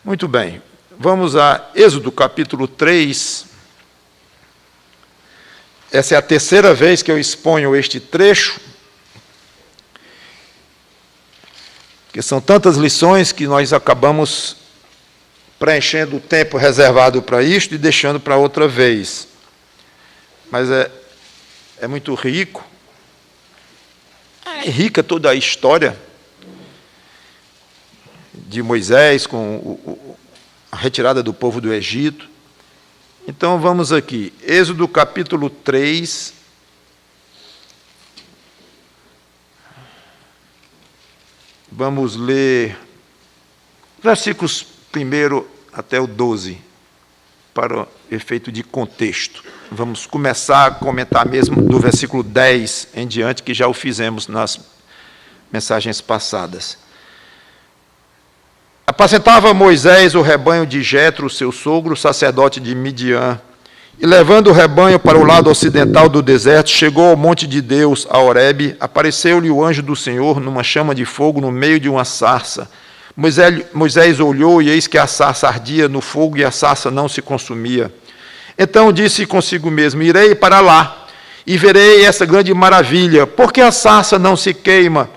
Muito bem, vamos a Êxodo capítulo 3. Essa é a terceira vez que eu exponho este trecho, que são tantas lições que nós acabamos preenchendo o tempo reservado para isto e deixando para outra vez. Mas é muito rico. É rica toda a história de Moisés com a retirada do povo do Egito. Então vamos aqui, Êxodo capítulo 3. Vamos ler versículos 1 até o 12, para o efeito de contexto. Vamos começar a comentar mesmo do versículo 10 em diante, que já o fizemos nas mensagens passadas. Apacentava Moisés o rebanho de Jetro, seu sogro, sacerdote de Midian, e levando o rebanho para o lado ocidental do deserto, chegou ao monte de Deus, a Horebe. Apareceu-lhe o anjo do Senhor numa chama de fogo no meio de uma sarça. Moisés olhou, e eis que a sarça ardia no fogo, e a sarça não se consumia. Então disse consigo mesmo: irei para lá, e verei essa grande maravilha, porque a sarça não se queima.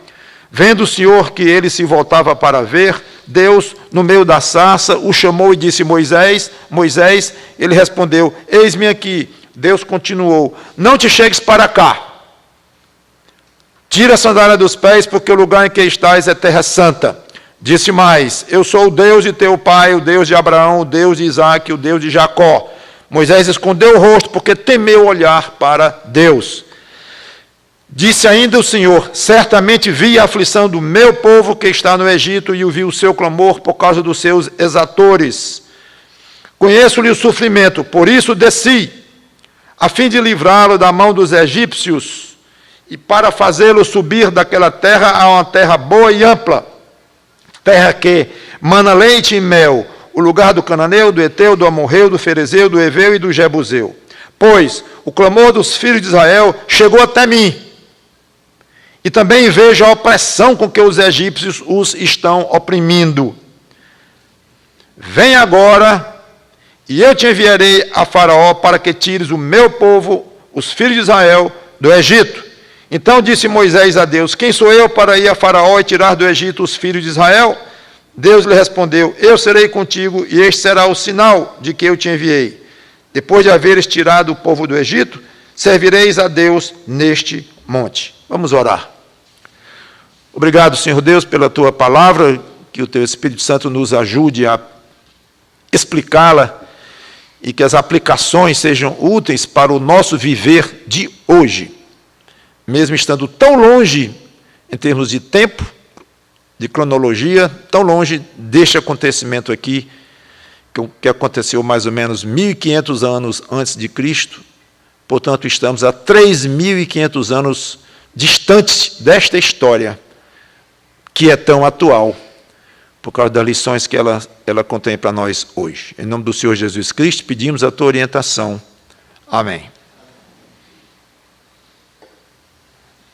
Vendo o Senhor que ele se voltava para ver, Deus, no meio da sarça, o chamou e disse: Moisés, Moisés. Ele respondeu: eis-me aqui. Deus continuou: não te chegues para cá. Tira a sandália dos pés, porque o lugar em que estás é terra santa. Disse mais: eu sou o Deus de teu pai, o Deus de Abraão, o Deus de Isaque, o Deus de Jacó. Moisés escondeu o rosto, porque temeu olhar para Deus. Disse ainda o Senhor: certamente vi a aflição do meu povo que está no Egito, e ouvi o seu clamor por causa dos seus exatores. Conheço-lhe o sofrimento, por isso desci, a fim de livrá-lo da mão dos egípcios, e para fazê-lo subir daquela terra a uma terra boa e ampla, terra que mana leite e mel, o lugar do cananeu, do eteu, do amorreu, do ferezeu, do heveu e do jebuseu. Pois o clamor dos filhos de Israel chegou até mim, e também vejo a opressão com que os egípcios os estão oprimindo. Vem agora, e eu te enviarei a Faraó para que tires o meu povo, os filhos de Israel, do Egito. Então disse Moisés a Deus: quem sou eu para ir a Faraó e tirar do Egito os filhos de Israel? Deus lhe respondeu: eu serei contigo, e este será o sinal de que eu te enviei. Depois de haveres tirado o povo do Egito, servireis a Deus neste monte. Vamos orar. Obrigado, Senhor Deus, pela tua palavra, que o teu Espírito Santo nos ajude a explicá-la e que as aplicações sejam úteis para o nosso viver de hoje, mesmo estando tão longe em termos de tempo, de cronologia, tão longe deste acontecimento aqui, que aconteceu mais ou menos 1.500 anos antes de Cristo. Portanto, estamos a 3.500 anos distantes desta história, que é tão atual, por causa das lições que ela contém para nós hoje. Em nome do Senhor Jesus Cristo, pedimos a tua orientação. Amém.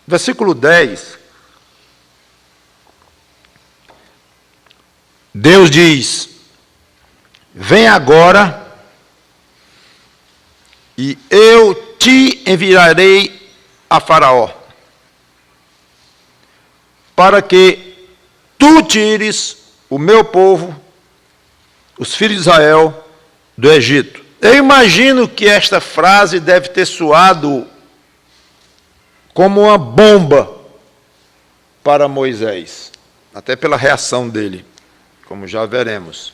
Versículo 10. Deus diz: vem agora, e eu te enviarei a Faraó, para que tu tires o meu povo, os filhos de Israel, do Egito. Eu imagino que esta frase deve ter soado como uma bomba para Moisés, até pela reação dele, como já veremos.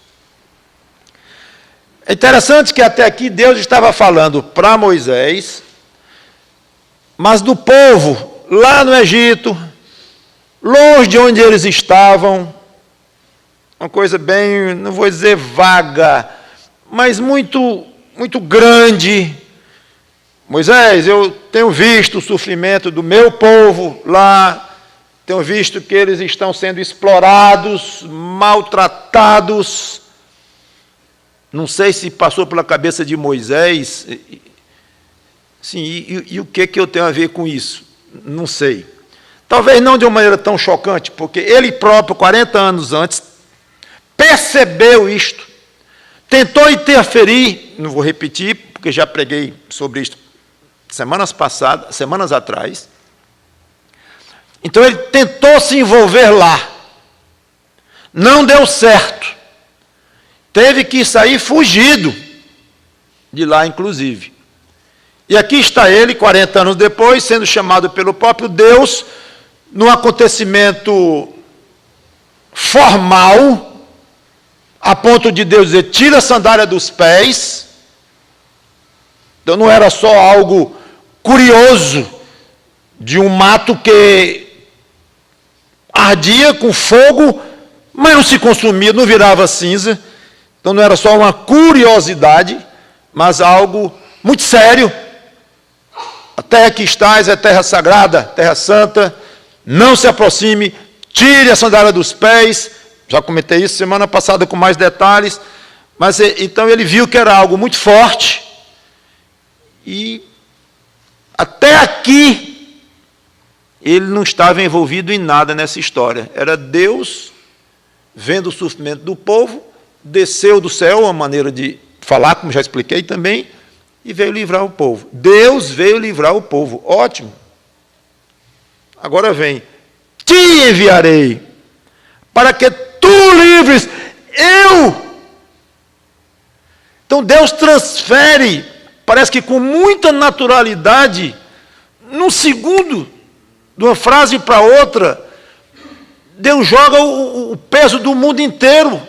É interessante que até aqui Deus estava falando para Moisés, mas do povo lá no Egito, longe de onde eles estavam, uma coisa bem, não vou dizer vaga, mas muito, muito grande. Moisés, eu tenho visto o sofrimento do meu povo lá, tenho visto que eles estão sendo explorados, maltratados. Não sei se passou pela cabeça de Moisés, sim, e o que eu tenho a ver com isso? Não sei. Talvez não de uma maneira tão chocante, porque ele próprio, 40 anos antes, percebeu isto, tentou interferir, não vou repetir, porque já preguei sobre isto semanas atrás. Então ele tentou se envolver lá, não deu certo, teve que sair fugido de lá, inclusive. E aqui está ele, 40 anos depois, sendo chamado pelo próprio Deus, num acontecimento formal, a ponto de Deus dizer, tira a sandália dos pés. Então não era só algo curioso, de um mato que ardia com fogo, mas não se consumia, não virava cinza. Então não era só uma curiosidade, mas algo muito sério. A terra que estás é terra sagrada, terra santa, não se aproxime, tire a sandália dos pés. Já comentei isso semana passada com mais detalhes, mas então ele viu que era algo muito forte, e até aqui ele não estava envolvido em nada nessa história. Era Deus vendo o sofrimento do povo, desceu do céu, uma maneira de falar, como já expliquei também, e veio livrar o povo. Deus veio livrar o povo. Ótimo. Agora vem. Te enviarei, para que tu livres eu. Então Deus transfere, parece que com muita naturalidade, num segundo, de uma frase para outra, Deus joga o peso do mundo inteiro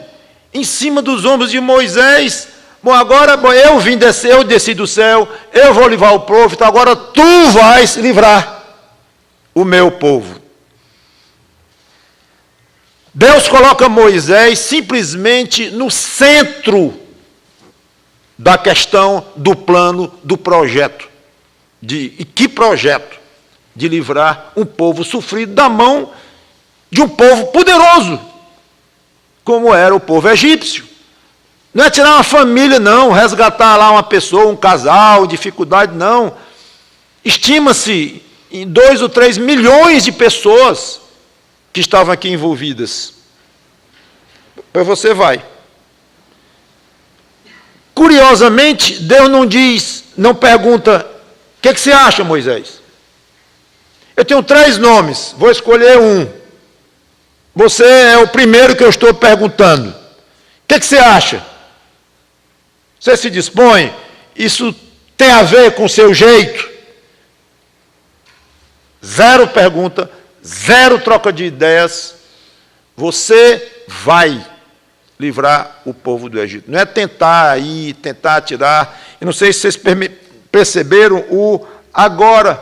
em cima dos ombros de Moisés. Bom, agora eu desci do céu, eu vou livrar o povo, então agora tu vais livrar o meu povo. Deus coloca Moisés simplesmente no centro da questão do plano, do projeto. E que projeto? De livrar um povo sofrido da mão de um povo poderoso, como era o povo egípcio. Não é tirar uma família, não, resgatar lá uma pessoa, um casal, dificuldade, não. Estima-se em 2 ou 3 milhões de pessoas que estavam aqui envolvidas. Depois você vai. Curiosamente, Deus não diz, não pergunta, o que você acha, Moisés? Eu tenho 3 nomes, vou escolher um. Você é o primeiro que eu estou perguntando. O que você acha? Você se dispõe? Isso tem a ver com o seu jeito? 0 pergunta, 0 troca de ideias. Você vai livrar o povo do Egito. Não é tentar ir, tentar tirar. Eu não sei se vocês perceberam o agora.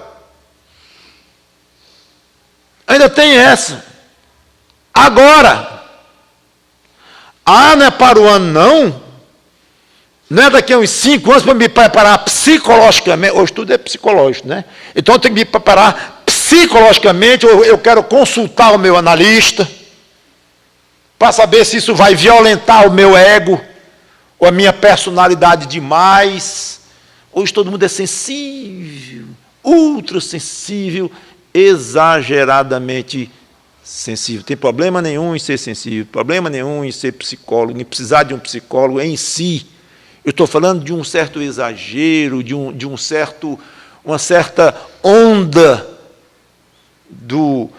Ainda tem essa. Agora. Ah, não é para o ano, não? Não é daqui a uns 5 anos para me preparar psicologicamente. Hoje tudo é psicológico, né? Então eu tenho que me preparar psicologicamente. Eu quero consultar o meu analista para saber se isso vai violentar o meu ego ou a minha personalidade demais. Hoje todo mundo é sensível, ultra sensível, exageradamente sensível. Tem problema nenhum em ser sensível, problema nenhum em ser psicólogo, em precisar de um psicólogo em si. Eu estou falando de um certo exagero, uma certa onda do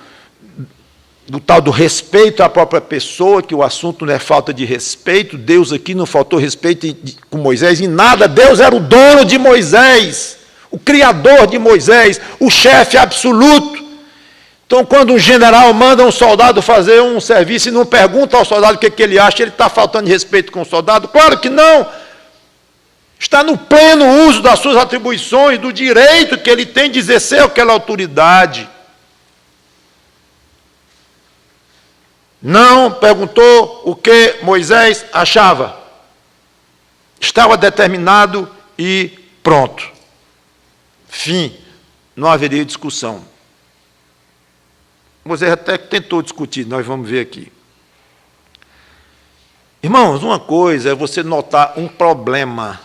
tal do respeito à própria pessoa, que o assunto não é falta de respeito. Deus aqui não faltou respeito com Moisés em nada. Deus era o dono de Moisés, o criador de Moisés, o chefe absoluto. Então, quando um general manda um soldado fazer um serviço e não pergunta ao soldado o que ele acha, ele está faltando de respeito com o soldado? Claro que não. Está no pleno uso das suas atribuições, do direito que ele tem de exercer aquela autoridade. Não perguntou o que Moisés achava. Estava determinado e pronto. Fim. Não haveria discussão. Moisés até tentou discutir, nós vamos ver aqui. Irmãos, uma coisa é você notar um problema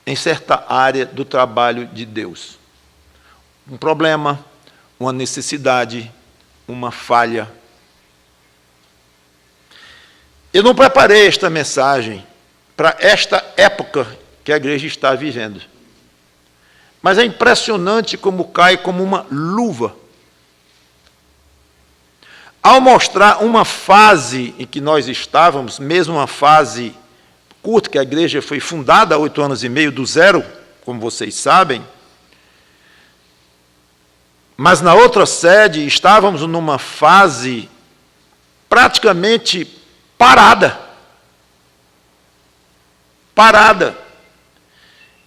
em certa área do trabalho de Deus. Um problema, uma necessidade, uma falha. Eu não preparei esta mensagem para esta época que a igreja está vivendo. Mas é impressionante como cai como uma luva. Ao mostrar uma fase em que nós estávamos, mesmo uma fase curta, que a igreja foi fundada há 8 anos e meio, do zero, como vocês sabem, mas na outra sede estávamos numa fase praticamente parada,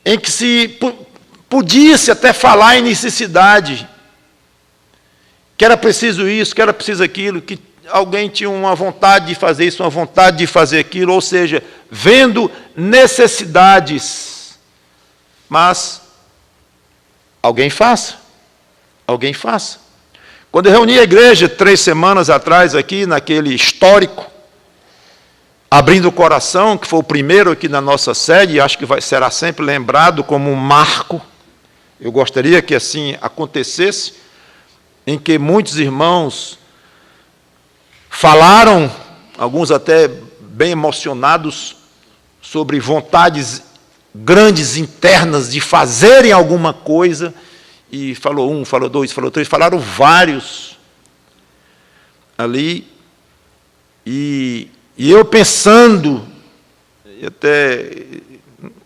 em que podia-se até falar em necessidade, que era preciso isso, que era preciso aquilo, que alguém tinha uma vontade de fazer isso, uma vontade de fazer aquilo, ou seja, vendo necessidades. Mas alguém faça. Quando eu reuni a igreja 3 semanas atrás aqui, naquele histórico, abrindo o coração, que foi o primeiro aqui na nossa sede, e acho que será sempre lembrado como um marco, eu gostaria que assim acontecesse, em que muitos irmãos falaram, alguns até bem emocionados, sobre vontades grandes, internas, de fazerem alguma coisa, e falou 1, falou 2, falou 3, falaram vários ali, e eu pensando,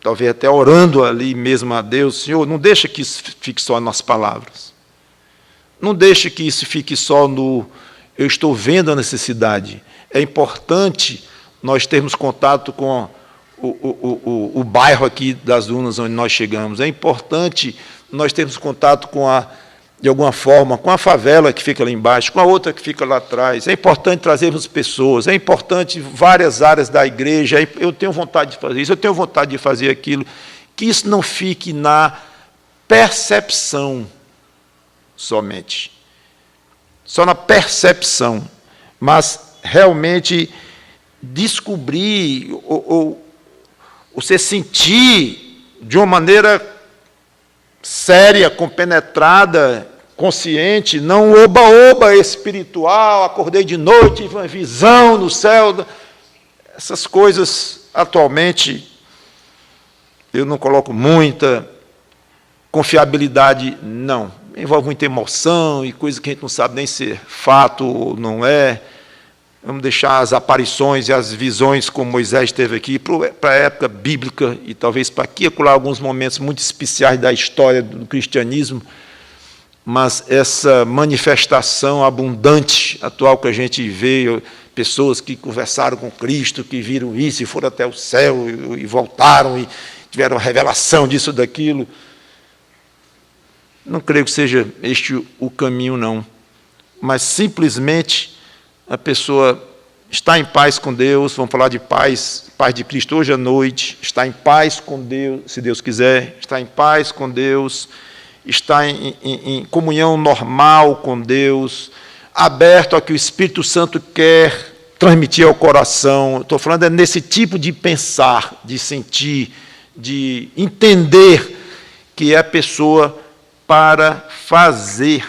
talvez até orando ali mesmo a Deus, Senhor, não deixa que isso fique só nas palavras, não deixe que isso fique só no eu estou vendo a necessidade. É importante nós termos contato com o bairro aqui das Dunas, onde nós chegamos. É importante nós termos contato de alguma forma, com a favela que fica lá embaixo, com a outra que fica lá atrás. É importante trazermos pessoas, é importante várias áreas da igreja. Eu tenho vontade de fazer isso, eu tenho vontade de fazer aquilo. Que isso não fique na percepção somente. Só na percepção. Mas realmente descobrir ou você sentir de uma maneira séria, compenetrada, consciente, não oba-oba espiritual, acordei de noite, tive uma visão no céu. Essas coisas, atualmente, eu não coloco muita confiabilidade, não. Envolve muita emoção e coisa que a gente não sabe nem se é fato ou não é. Vamos deixar as aparições e as visões, como Moisés teve aqui, para a época bíblica e talvez para aqui acolá alguns momentos muito especiais da história do cristianismo, mas essa manifestação abundante atual que a gente vê, pessoas que conversaram com Cristo, que viram isso e foram até o céu e voltaram e tiveram a revelação disso, daquilo, não creio que seja este o caminho, não, mas simplesmente a pessoa está em paz com Deus, vamos falar de paz de Cristo hoje à noite, está em paz com Deus, se Deus quiser, está em paz com Deus, está em comunhão normal com Deus, aberto ao que o Espírito Santo quer transmitir ao coração. Estou falando nesse tipo de pensar, de sentir, de entender que é a pessoa para fazer,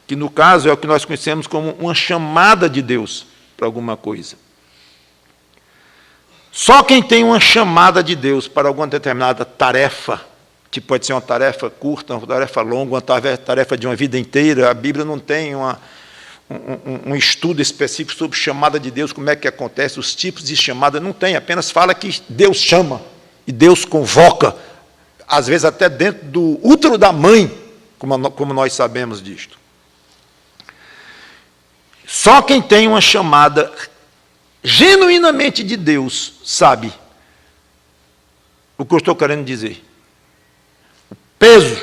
que no caso é o que nós conhecemos como uma chamada de Deus para alguma coisa. Só quem tem uma chamada de Deus para alguma determinada tarefa, que pode ser uma tarefa curta, uma tarefa longa, uma tarefa de uma vida inteira, a Bíblia não tem um estudo específico sobre chamada de Deus, como é que acontece, os tipos de chamada, não tem, apenas fala que Deus chama e Deus convoca, às vezes até dentro do útero da mãe, como nós sabemos disto. Só quem tem uma chamada genuinamente de Deus sabe o que eu estou querendo dizer. O peso,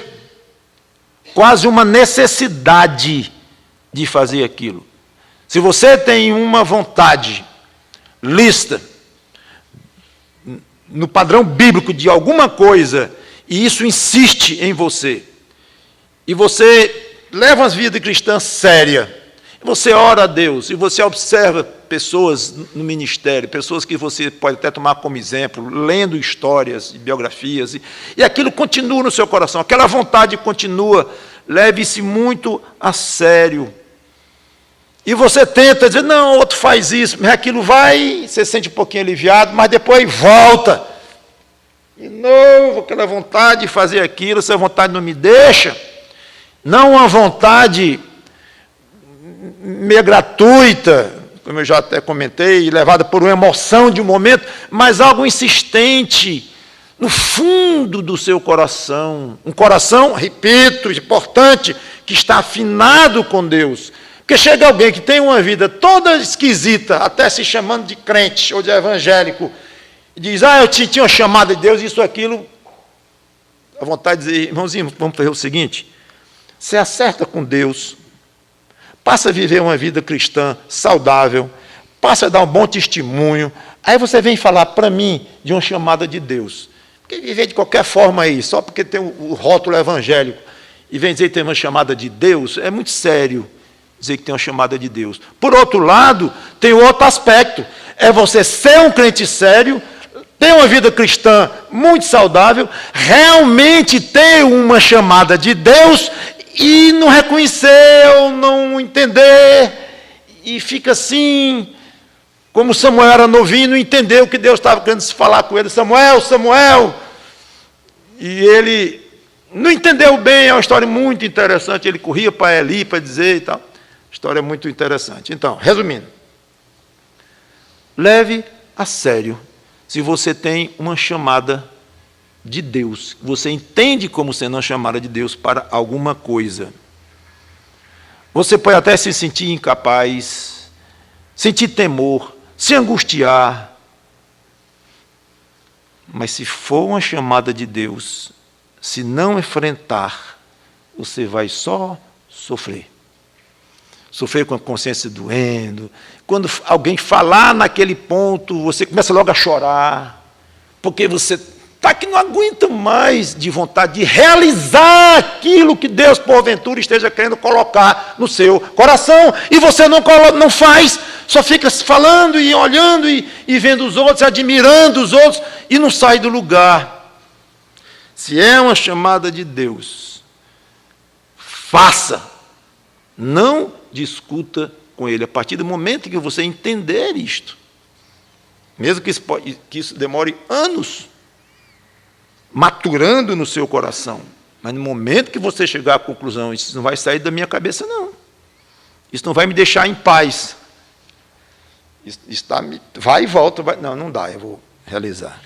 quase uma necessidade de fazer aquilo. Se você tem uma vontade lícita, no padrão bíblico de alguma coisa, e isso insiste em você, e você leva uma vida cristã séria, você ora a Deus, e você observa pessoas no ministério, pessoas que você pode até tomar como exemplo, lendo histórias e biografias, e aquilo continua no seu coração, aquela vontade continua, leve-se muito a sério. E você tenta dizer, não, o outro faz isso, mas aquilo vai, você sente um pouquinho aliviado, mas depois volta. De novo, aquela vontade de fazer aquilo, essa vontade não me deixa. Não uma vontade meio gratuita, como eu já até comentei, levada por uma emoção de um momento, mas algo insistente, no fundo do seu coração. Um coração, repito, importante, que está afinado com Deus. Porque chega alguém que tem uma vida toda esquisita, até se chamando de crente ou de evangélico, e diz, eu tinha uma chamada de Deus, isso, aquilo. A vontade de dizer, irmãozinho, vamos fazer o seguinte, você acerta com Deus, passa a viver uma vida cristã saudável, passa a dar um bom testemunho, aí você vem falar para mim de uma chamada de Deus. Porque viver de qualquer forma aí, só porque tem o rótulo evangélico, e vem dizer que tem uma chamada de Deus, é muito sério dizer que tem uma chamada de Deus. Por outro lado, tem outro aspecto, é você ser um crente sério, ter uma vida cristã muito saudável, realmente ter uma chamada de Deus e não reconhecer ou não entender, e fica assim, como Samuel era novinho, não entendeu o que Deus estava querendo falar com ele, Samuel, Samuel, e ele não entendeu bem, é uma história muito interessante, ele corria para Eli para dizer e tal, história muito interessante. Então, resumindo, leve a sério se você tem uma chamada de Deus, você entende como sendo uma chamada de Deus para alguma coisa. Você pode até se sentir incapaz, sentir temor, se angustiar, mas se for uma chamada de Deus, se não enfrentar, você vai só sofrer. Sofrer com a consciência doendo. Quando alguém falar naquele ponto, você começa logo a chorar, porque você está que não aguenta mais de vontade de realizar aquilo que Deus, porventura, esteja querendo colocar no seu coração, e você não faz, só fica falando e olhando e vendo os outros, admirando os outros, e não sai do lugar. Se é uma chamada de Deus, faça, não discuta com ele. A partir do momento que você entender isto, mesmo que isso demore anos, maturando no seu coração, mas no momento que você chegar à conclusão, isso não vai sair da minha cabeça, não. Isso não vai me deixar em paz. Vai e volta. Não dá, eu vou realizar.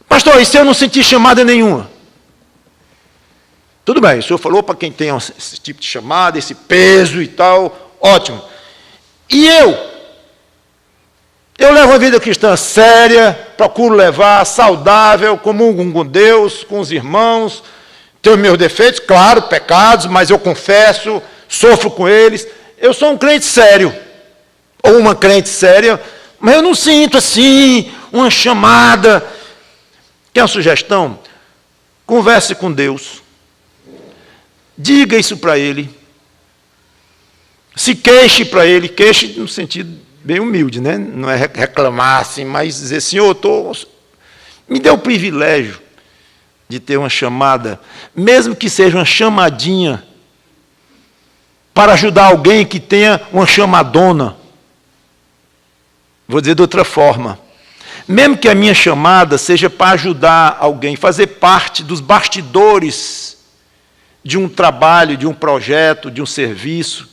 Pastor, e se eu não sentir chamada nenhuma? Tudo bem, o senhor falou para quem tem esse tipo de chamada, esse peso e tal, ótimo. E eu levo a vida cristã séria, procuro levar, saudável, comungo com Deus, com os irmãos, tenho meus defeitos, claro, pecados, mas eu confesso, sofro com eles. Eu sou um crente sério, ou uma crente séria, mas eu não sinto assim, uma chamada. Quer uma sugestão? Converse com Deus. Diga isso para Ele. Se queixe para Ele, queixe no sentido bem humilde, né? Não é reclamar assim, mas dizer, Senhor, me dê o privilégio de ter uma chamada, mesmo que seja uma chamadinha, para ajudar alguém que tenha uma chamadona. Vou dizer de outra forma. Mesmo que a minha chamada seja para ajudar alguém, fazer parte dos bastidores de um trabalho, de um projeto, de um serviço,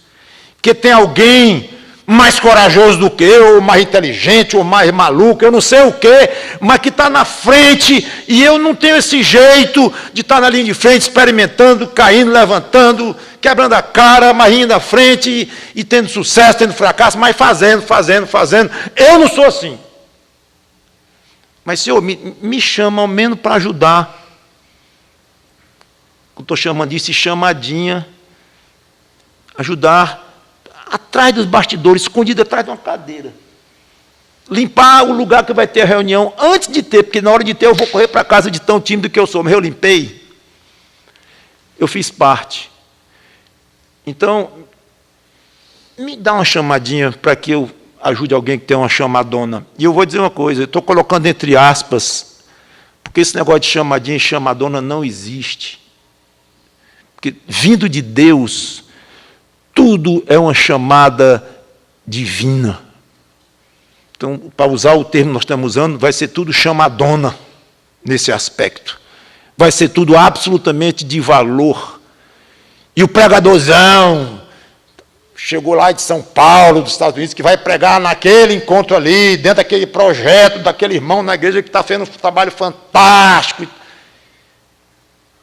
que tem alguém mais corajoso do que eu, ou mais inteligente, ou mais maluco, eu não sei o quê, mas que está na frente, e eu não tenho esse jeito de estar na linha de frente, experimentando, caindo, levantando, quebrando a cara, mas indo à frente, e tendo sucesso, tendo fracasso, mas fazendo. Eu não sou assim. Mas, Senhor, me chama ao menos para ajudar. Eu estou chamando disso de chamadinha. Ajudar atrás dos bastidores, escondido atrás de uma cadeira. Limpar o lugar que vai ter a reunião, antes de ter, porque na hora de ter eu vou correr para casa de tão tímido que eu sou, mas eu limpei. Eu fiz parte. Então, me dá uma chamadinha para que eu ajude alguém que tem uma chamadona. E eu vou dizer uma coisa, eu estou colocando entre aspas, porque esse negócio de chamadinha e chamadona não existe. Porque, vindo de Deus, tudo é uma chamada divina. Então, para usar o termo que nós estamos usando, vai ser tudo chamadona nesse aspecto. Vai ser tudo absolutamente de valor. E o pregadorzão chegou lá de São Paulo, dos Estados Unidos, que vai pregar naquele encontro ali, dentro daquele projeto, daquele irmão na igreja que está fazendo um trabalho fantástico.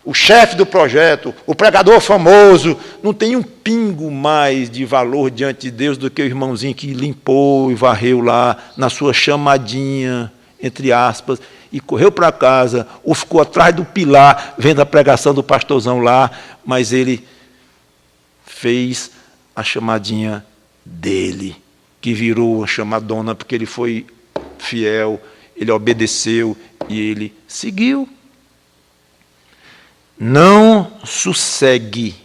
O chefe do projeto, o pregador famoso, não tem um pingo mais de valor diante de Deus do que o irmãozinho que limpou e varreu lá na sua chamadinha, entre aspas, e correu para casa, ou ficou atrás do pilar, vendo a pregação do pastorzão lá, mas ele fez a chamadinha dele, que virou uma chamadona, porque ele foi fiel, ele obedeceu e ele seguiu. Não sossegue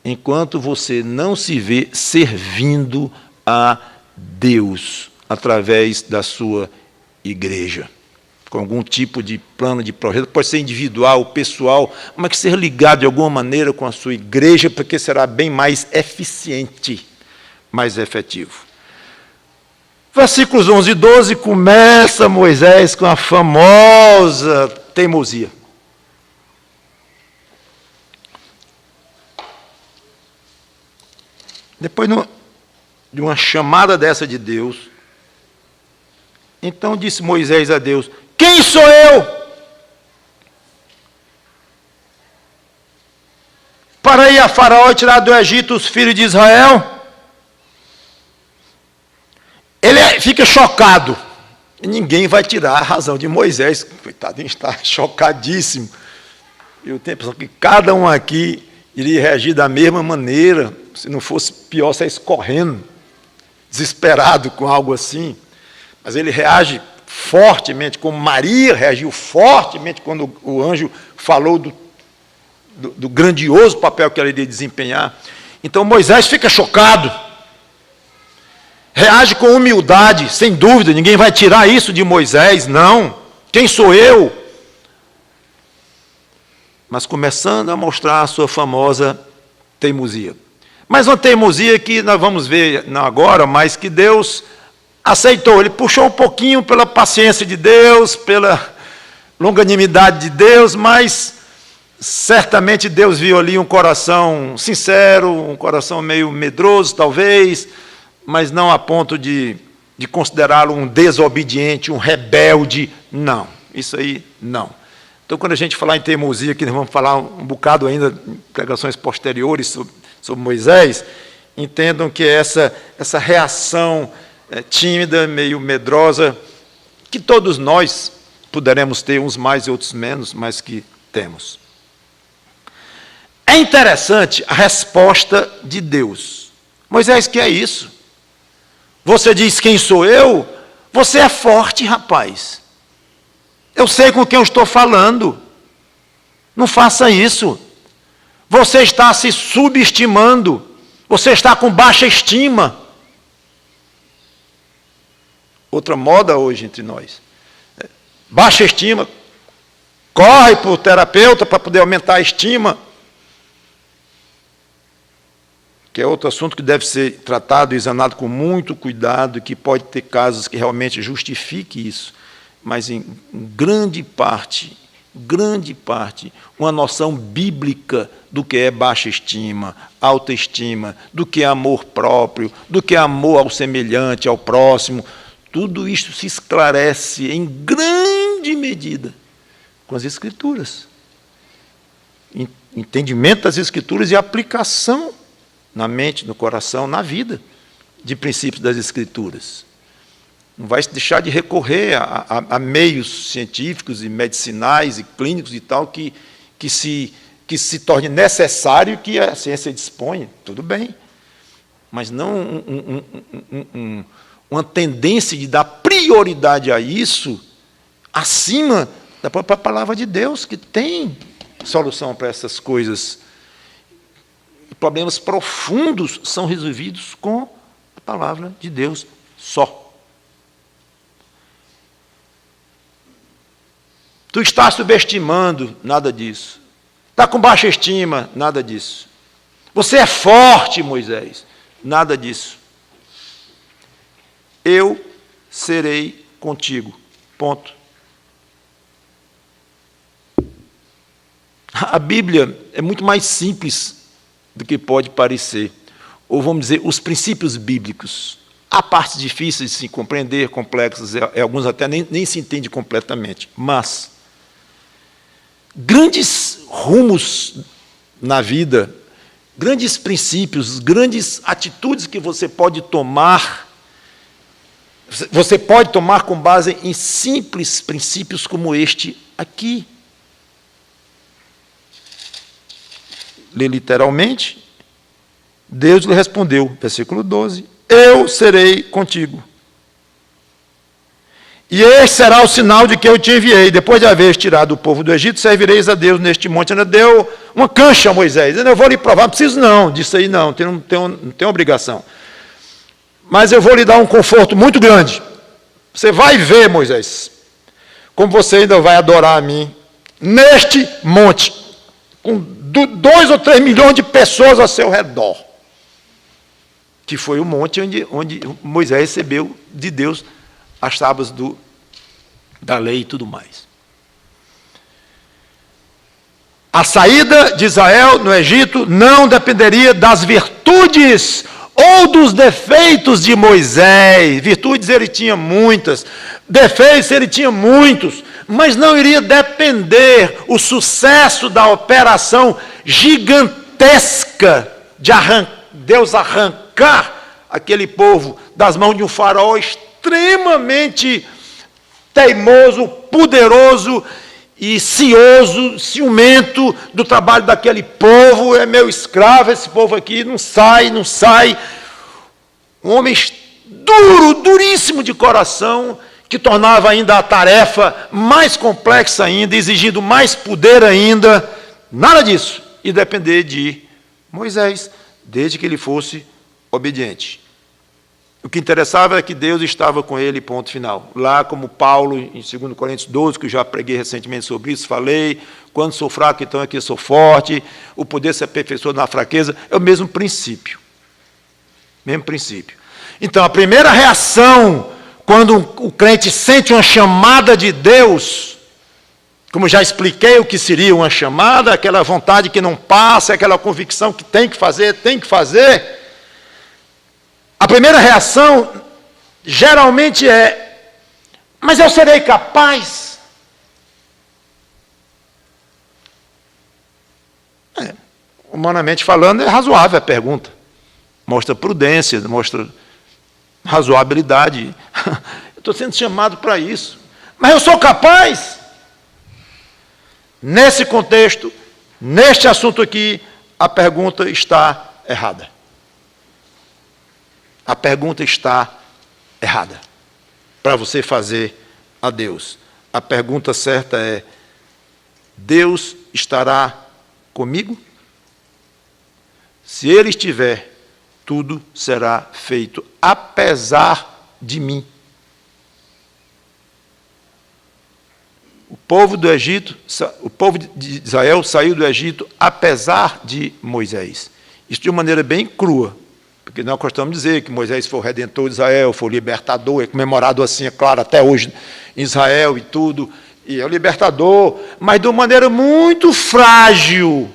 enquanto você não se vê servindo a Deus através da sua igreja, com algum tipo de plano de projeto, pode ser individual, pessoal, mas que ser ligado de alguma maneira com a sua igreja, porque será bem mais eficiente, mais efetivo. Versículos 11 e 12, começa Moisés com a famosa teimosia. Depois de uma chamada dessa de Deus, então disse Moisés a Deus: quem sou eu para ir a Faraó e tirar do Egito os filhos de Israel? Ele fica chocado. E ninguém vai tirar a razão de Moisés. Coitadinho, está chocadíssimo. Eu tenho a impressão que cada um aqui iria reagir da mesma maneira, se não fosse pior, sair correndo, desesperado com algo assim. Mas ele reage fortemente, como Maria reagiu fortemente quando o anjo falou do grandioso papel que ela iria desempenhar. Então Moisés fica chocado, reage com humildade, sem dúvida, ninguém vai tirar isso de Moisés, não. Quem sou eu? Mas começando a mostrar a sua famosa teimosia. Mas uma teimosia que nós vamos ver não agora, mas que Deus aceitou. Ele puxou um pouquinho pela paciência de Deus, pela longanimidade de Deus, mas certamente Deus viu ali um coração sincero, um coração meio medroso, talvez, mas não a ponto de considerá-lo um desobediente, um rebelde. Não, isso aí não. Então, quando a gente falar em teimosia, que nós vamos falar um bocado ainda em pregações posteriores sobre Moisés, entendam que essa reação tímida, meio medrosa, que todos nós poderemos ter, uns mais e outros menos, mas que temos. É interessante a resposta de Deus. Moisés, que é isso? Você diz quem sou eu? Você é forte, rapaz. Eu sei com quem eu estou falando. Não faça isso. Você está se subestimando. Você está com baixa estima. Outra moda hoje entre nós. Baixa estima. Corre para o terapeuta para poder aumentar a estima. Que é outro assunto que deve ser tratado e examinado com muito cuidado, que pode ter casos que realmente justifiquem isso. Mas em grande parte, uma noção bíblica do que é baixa estima, autoestima, do que é amor próprio, do que é amor ao semelhante, ao próximo, tudo isso se esclarece em grande medida com as Escrituras. Entendimento das Escrituras e aplicação na mente, no coração, na vida, de princípios das Escrituras. Não vai deixar de recorrer a meios científicos e medicinais e clínicos e tal que se torne necessário que a ciência disponha. Tudo bem. Mas não uma tendência de dar prioridade a isso acima da própria palavra de Deus, que tem solução para essas coisas. Problemas profundos são resolvidos com a palavra de Deus só. Tu estás subestimando, nada disso. Está com baixa estima, nada disso. Você é forte, Moisés. Nada disso. Eu serei contigo. Ponto. A Bíblia é muito mais simples do que pode parecer. Ou vamos dizer, os princípios bíblicos. Há partes difíceis de se compreender, complexas, alguns até nem se entendem completamente. Mas grandes rumos na vida, grandes princípios, grandes atitudes que você pode tomar com base em simples princípios como este aqui. Lê literalmente, Deus lhe respondeu, versículo 12, eu serei contigo. E este será o sinal de que eu te enviei. Depois de haver tirado o povo do Egito, servireis a Deus neste monte. Ainda deu uma cancha a Moisés. Eu vou lhe provar, não preciso não, disso aí não tenho obrigação. Mas eu vou lhe dar um conforto muito grande. Você vai ver, Moisés, como você ainda vai adorar a mim, neste monte, com 2 ou 3 milhões de pessoas ao seu redor. Que foi o monte onde Moisés recebeu de Deus as tábuas da lei e tudo mais. A saída de Israel no Egito não dependeria das virtudes ou dos defeitos de Moisés. Virtudes ele tinha muitas, defeitos ele tinha muitos, mas não iria depender o sucesso da operação gigantesca de Deus arrancar aquele povo das mãos de um faraó extremamente teimoso, poderoso e cioso, ciumento do trabalho daquele povo. É meu escravo, esse povo aqui não sai. Um homem duríssimo de coração, que tornava ainda a tarefa mais complexa ainda, exigindo mais poder ainda. Nada disso. E depender de Moisés, desde que ele fosse obediente. O que interessava é que Deus estava com ele, ponto final. Lá, como Paulo, em 2 Coríntios 12, que eu já preguei recentemente sobre isso, falei, quando sou fraco, então aqui sou forte, o poder se aperfeiçoa na fraqueza, é o mesmo princípio. Mesmo princípio. Então, a primeira reação, quando o crente sente uma chamada de Deus, como já expliquei o que seria uma chamada, aquela vontade que não passa, aquela convicção que tem que fazer, a primeira reação geralmente é, mas eu serei capaz? Humanamente falando, é razoável a pergunta. Mostra prudência, mostra razoabilidade. Eu estou sendo chamado para isso. Mas eu sou capaz? Nesse contexto, neste assunto aqui, a pergunta está errada. A pergunta está errada para você fazer a Deus. A pergunta certa é: Deus estará comigo? Se Ele estiver, tudo será feito, apesar de mim. O povo de Israel saiu do Egito apesar de Moisés. Isso de uma maneira bem crua. Porque nós gostamos de dizer que Moisés foi o redentor de Israel, foi o libertador, é comemorado assim, é claro, até hoje em Israel e tudo, e é o libertador, mas de uma maneira muito frágil,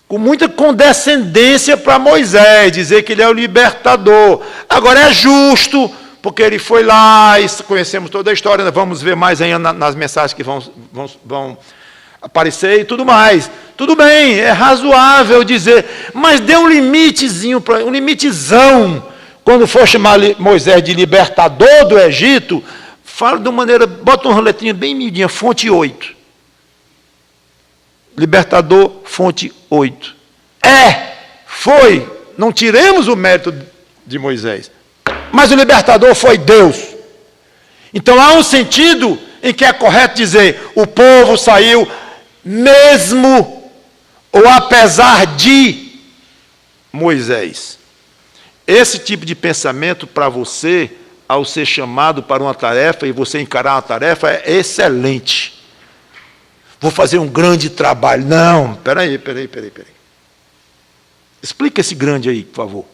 com muita condescendência para Moisés, dizer que ele é o libertador. Agora é justo, porque ele foi lá, e conhecemos toda a história, nós vamos ver mais ainda nas mensagens que vão aparecer e tudo mais. Tudo bem, é razoável dizer, mas dê um limitezinho, um limitezão, quando for chamar Moisés de libertador do Egito, fala de uma maneira, bota uma letrinha bem miudinha, fonte 8. Libertador, fonte 8. Foi, não tiremos o mérito de Moisés, mas o libertador foi Deus. Então há um sentido em que é correto dizer, o povo saiu mesmo ou apesar de Moisés. Esse tipo de pensamento para você, ao ser chamado para uma tarefa e você encarar uma tarefa, é excelente. Vou fazer um grande trabalho. Não, peraí. Explica esse grande aí, por favor.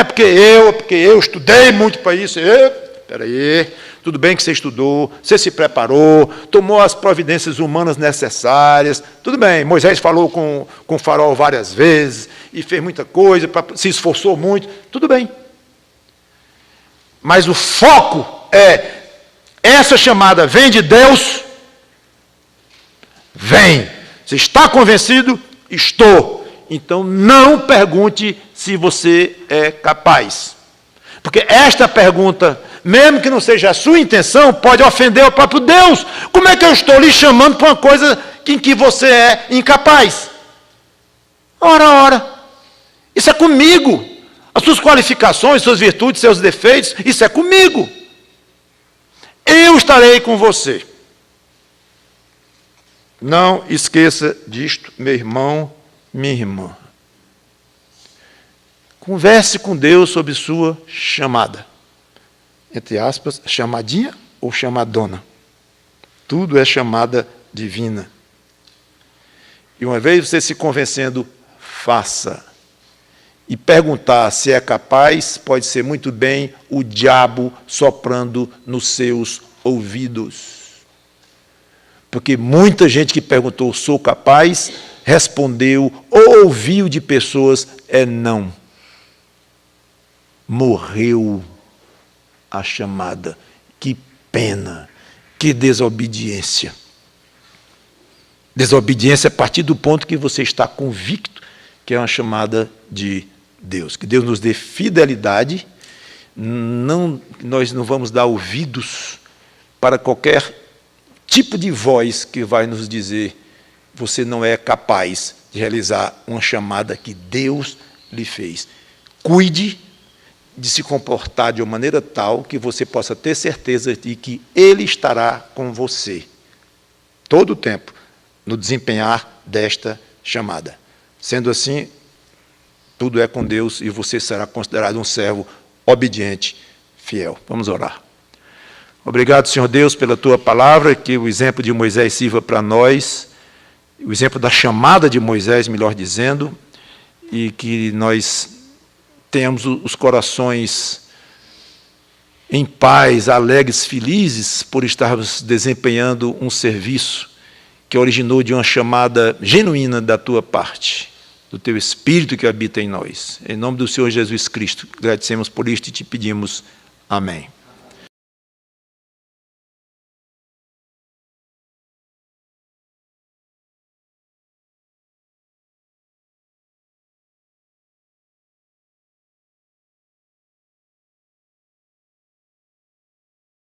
Porque eu estudei muito para isso. Espera aí, tudo bem que você estudou, você se preparou, tomou as providências humanas necessárias, tudo bem, Moisés falou com o faraó várias vezes, e fez muita coisa, se esforçou muito, tudo bem. Mas o foco essa chamada vem de Deus? Vem. Você está convencido? Estou. Então não pergunte se você é capaz. Porque esta pergunta, mesmo que não seja a sua intenção, pode ofender o próprio Deus. Como é que eu estou lhe chamando para uma coisa em que você é incapaz? Ora. Isso é comigo. As suas qualificações, suas virtudes, seus defeitos, isso é comigo. Eu estarei com você. Não esqueça disto, meu irmão, minha irmã. Converse com Deus sobre sua chamada. Entre aspas, chamadinha ou chamadona. Tudo é chamada divina. E uma vez você se convencendo, faça. E perguntar se é capaz, pode ser muito bem o diabo soprando nos seus ouvidos. Porque muita gente que perguntou, sou capaz, respondeu ou ouviu de pessoas, não. Morreu a chamada. Que pena, que desobediência. Desobediência a partir do ponto que você está convicto que é uma chamada de Deus. Que Deus nos dê fidelidade, nós não vamos dar ouvidos para qualquer tipo de voz que vai nos dizer você não é capaz de realizar uma chamada que Deus lhe fez. Cuide de se comportar de uma maneira tal que você possa ter certeza de que Ele estará com você todo o tempo no desempenhar desta chamada. Sendo assim, tudo é com Deus e você será considerado um servo obediente, fiel. Vamos orar. Obrigado, Senhor Deus, pela Tua palavra, que o exemplo de Moisés sirva para nós, o exemplo da chamada de Moisés, melhor dizendo, e que nós tenhamos os corações em paz, alegres, felizes, por estarmos desempenhando um serviço que originou de uma chamada genuína da Tua parte, do Teu Espírito que habita em nós. Em nome do Senhor Jesus Cristo, agradecemos por isto e te pedimos. Amém.